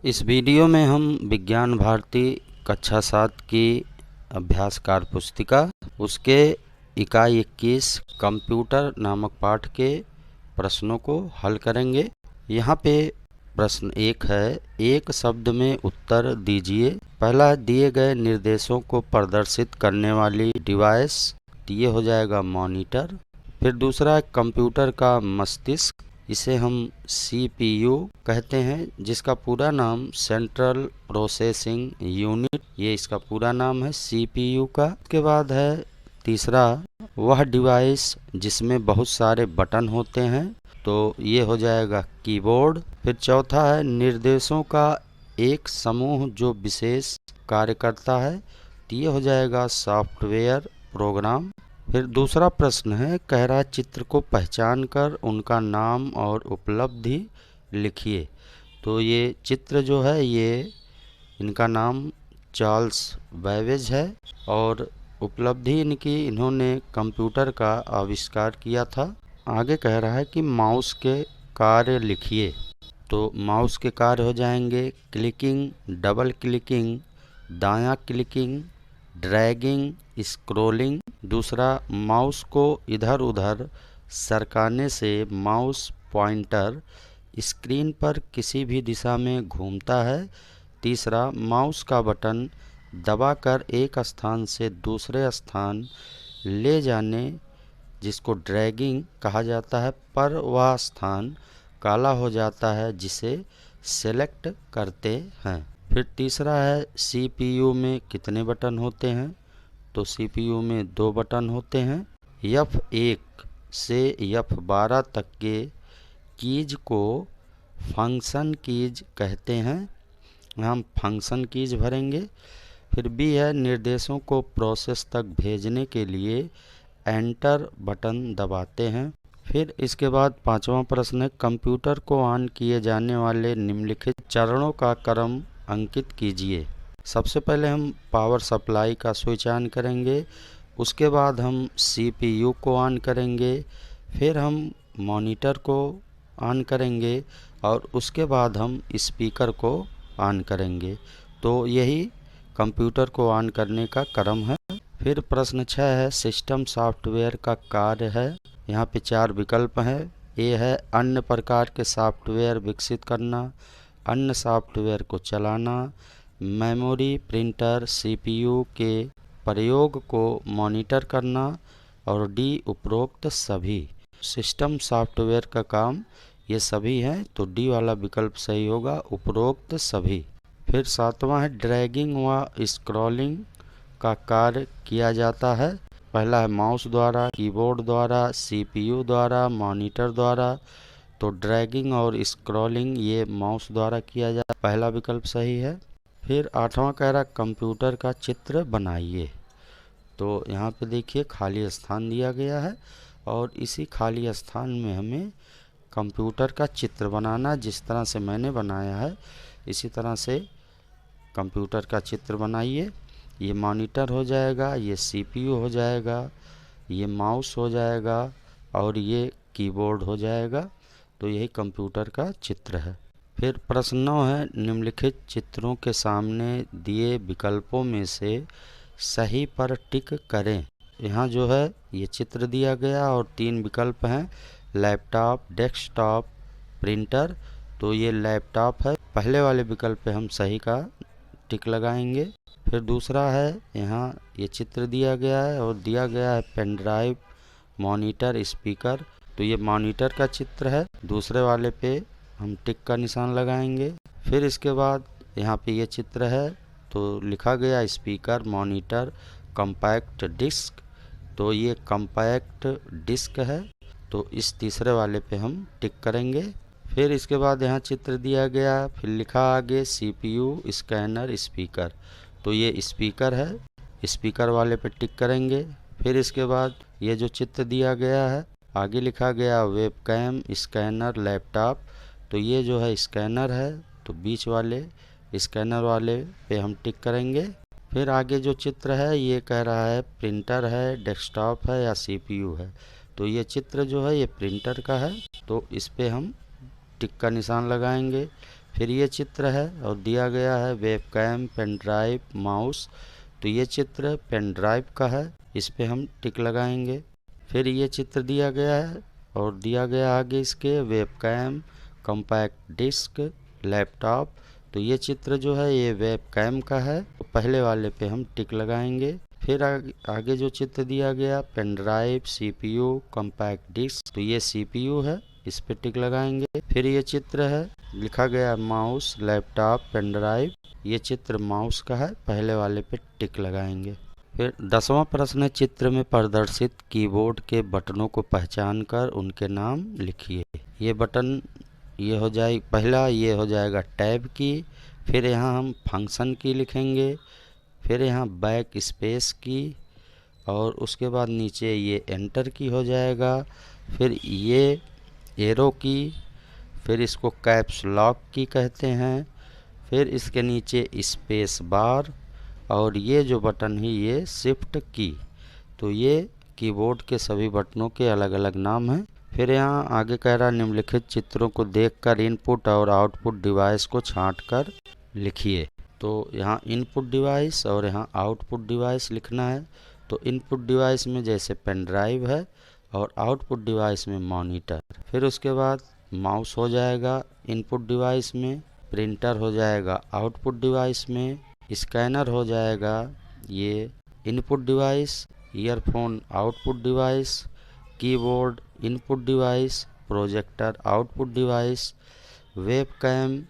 इस वीडियो में हम विज्ञान भारती कक्षा 7 की अभ्यासकार पुस्तिका उसके इकाई 21 कंप्यूटर नामक पाठ के प्रश्नों को हल करेंगे। यहाँ पे प्रश्न 1 है, एक शब्द में उत्तर दीजिए। पहला, दिए गए निर्देशों को प्रदर्शित करने वाली डिवाइस, तो ये हो जाएगा मॉनिटर। फिर दूसरा है कंप्यूटर का मस्तिष्क, इसे हम CPU कहते हैं, जिसका पूरा नाम सेंट्रल प्रोसेसिंग यूनिट, ये इसका पूरा नाम है CPU का। उसके बाद है तीसरा, वह डिवाइस जिसमें बहुत सारे बटन होते हैं, तो ये हो जाएगा कीबोर्ड। फिर चौथा है निर्देशों का एक समूह जो विशेष कार्य करता है, तो ये हो जाएगा सॉफ्टवेयर प्रोग्राम। फिर दूसरा प्रश्न है, कह रहा है चित्र को पहचान कर उनका नाम और उपलब्धि लिखिए। तो ये चित्र जो है ये इनका नाम चार्ल्स बैबेज है और उपलब्धि इनकी, इन्होंने कंप्यूटर का आविष्कार किया था। आगे कह रहा है कि माउस के कार्य लिखिए। तो माउस के कार्य हो जाएंगे क्लिकिंग, डबल क्लिकिंग, दायां क्लिकिंग, ड्रैगिंग, स्क्रोलिंग। दूसरा, माउस को इधर उधर सरकाने से माउस पॉइंटर स्क्रीन पर किसी भी दिशा में घूमता है। तीसरा, माउस का बटन दबाकर एक स्थान से दूसरे स्थान ले जाने, जिसको ड्रैगिंग कहा जाता है, पर वह स्थान काला हो जाता है जिसे सेलेक्ट करते हैं। फिर तीसरा है CPU में कितने बटन होते हैं। तो CPU में 2 बटन होते हैं। F1 से F12 तक के कीज को फंक्शन कीज कहते हैं, हम फंक्शन कीज भरेंगे। फिर B है, निर्देशों को प्रोसेस तक भेजने के लिए एंटर बटन दबाते हैं। फिर इसके बाद पांचवा प्रश्न है, कंप्यूटर को ऑन किए जाने वाले निम्नलिखित चरणों का क्रम अंकित कीजिए। सबसे पहले हम पावर सप्लाई का स्विच ऑन करेंगे, उसके बाद हम CPU को ऑन करेंगे, फिर हम मॉनिटर को ऑन करेंगे और उसके बाद हम स्पीकर को ऑन करेंगे। तो यही कंप्यूटर को ऑन करने का क्रम है। फिर प्रश्न 6 है, सिस्टम सॉफ्टवेयर का कार्य है। यहाँ पे 4 विकल्प हैं। ए है अन्य प्रकार के सॉफ्टवेयर विकसित करना, अन्य सॉफ्टवेयर को चलाना, मेमोरी, प्रिंटर, CPU के प्रयोग को मॉनिटर करना, और डी उपरोक्त सभी। सिस्टम सॉफ्टवेयर का काम ये सभी हैं, तो डी वाला विकल्प सही होगा, उपरोक्त सभी। फिर 7वां है, ड्रैगिंग व स्क्रॉलिंग का कार्य किया जाता है। पहला है माउस द्वारा, कीबोर्ड द्वारा, CPU द्वारा, मॉनिटर द्वारा। तो ड्रैगिंग और स्क्रॉलिंग ये माउस द्वारा किया जाता है, पहला विकल्प सही है। फिर 8वां कह रहा कंप्यूटर का चित्र बनाइए। तो यहाँ पे देखिए खाली स्थान दिया गया है और इसी खाली स्थान में हमें कंप्यूटर का चित्र बनाना, जिस तरह से मैंने बनाया है इसी तरह से कंप्यूटर का चित्र बनाइए। ये मॉनिटर हो जाएगा, ये CPU हो जाएगा, ये माउस हो जाएगा और ये कीबोर्ड हो जाएगा। तो यही कंप्यूटर का चित्र है। फिर प्रश्न 9 है, निम्नलिखित चित्रों के सामने दिए विकल्पों में से सही पर टिक करें। यहाँ जो है ये चित्र दिया गया और 3 विकल्प हैं, लैपटॉप, डेस्कटॉप, प्रिंटर। तो ये लैपटॉप है, पहले वाले विकल्प पे हम सही का टिक लगाएंगे। फिर दूसरा है, यहाँ ये चित्र दिया गया है और दिया गया है पेन ड्राइव, मॉनिटर, स्पीकर। तो ये मॉनिटर का चित्र है, दूसरे वाले पे हम टिक का निशान लगाएंगे। फिर इसके बाद यहाँ पे ये चित्र है, तो लिखा गया स्पीकर, मॉनिटर, कॉम्पैक्ट डिस्क। तो ये कॉम्पैक्ट डिस्क है, तो इस तीसरे वाले पे हम टिक करेंगे। फिर इसके बाद यहाँ चित्र दिया गया, फिर लिखा आगे CPU, स्कैनर, स्पीकर। तो ये स्पीकर है, स्पीकर वाले पे टिक करेंगे। फिर इसके बाद ये जो चित्र दिया गया है, आगे लिखा गया वेबकैम, स्कैनर, लैपटॉप। तो ये जो है स्कैनर है, तो बीच वाले स्कैनर वाले पे हम टिक करेंगे। फिर आगे जो चित्र है ये कह रहा है प्रिंटर है, डेस्कटॉप है या CPU है। तो ये चित्र जो है ये प्रिंटर का है, तो इस पे हम टिक का निशान लगाएंगे। फिर ये चित्र है और दिया गया है वेबकैम, पेन ड्राइव, माउस। तो ये चित्र पेन ड्राइव का है, इस पे हम टिक लगाएंगे। फिर ये चित्र दिया गया है और दिया गया आगे इसके वेबकैम, कॉम्पैक्ट डिस्क, लैपटॉप। तो ये चित्र जो है ये वेबकैम का है, तो पहले वाले पे हम टिक लगाएंगे। फिर आगे जो चित्र दिया गया pen drive, CPU, compact disc. तो ये सीपीयू है, इस पे टिक लगाएंगे। फिर ये चित्र है लिखा गया माउस, लैपटॉप, पेन ड्राइव। ये चित्र माउस का है, पहले वाले पे टिक लगाएंगे। फिर 10वां प्रश्न है चित्र में प्रदर्शित कीबोर्ड के बटनों को पहचान कर उनके नाम लिखिए। ये बटन ये हो जाए पहला ये हो जाएगा टैब की। फिर यहाँ हम फंक्शन की लिखेंगे। फिर यहाँ बैक स्पेस की और उसके बाद नीचे ये एंटर की हो जाएगा। फिर ये एरो की, फिर इसको कैप्स लॉक की कहते हैं। फिर इसके नीचे स्पेस बार और ये जो बटन है ये शिफ्ट की। तो ये कीबोर्ड के सभी बटनों के अलग अलग नाम हैं। फिर यहाँ आगे कह रहा निम्नलिखित चित्रों को देखकर इनपुट और आउटपुट डिवाइस को छांटकर लिखिए। तो यहाँ इनपुट डिवाइस और यहाँ आउटपुट डिवाइस लिखना है। तो इनपुट डिवाइस में जैसे पेन ड्राइव है और आउटपुट डिवाइस में मॉनिटर। फिर उसके बाद माउस हो जाएगा इनपुट डिवाइस में, प्रिंटर हो जाएगा आउटपुट डिवाइस में, स्कैनर हो जाएगा ये input device, earphone output device, keyboard input device, projector output device, webcam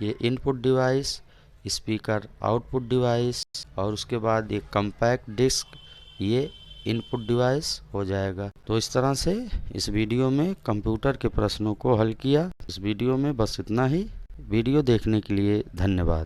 ये input device, speaker output device और उसके बाद ये कॉम्पैक्ट डिस्क ये इनपुट डिवाइस हो जाएगा। तो इस तरह से इस वीडियो में कंप्यूटर के प्रश्नों को हल किया। इस वीडियो में बस इतना ही। वीडियो देखने के लिए धन्यवाद।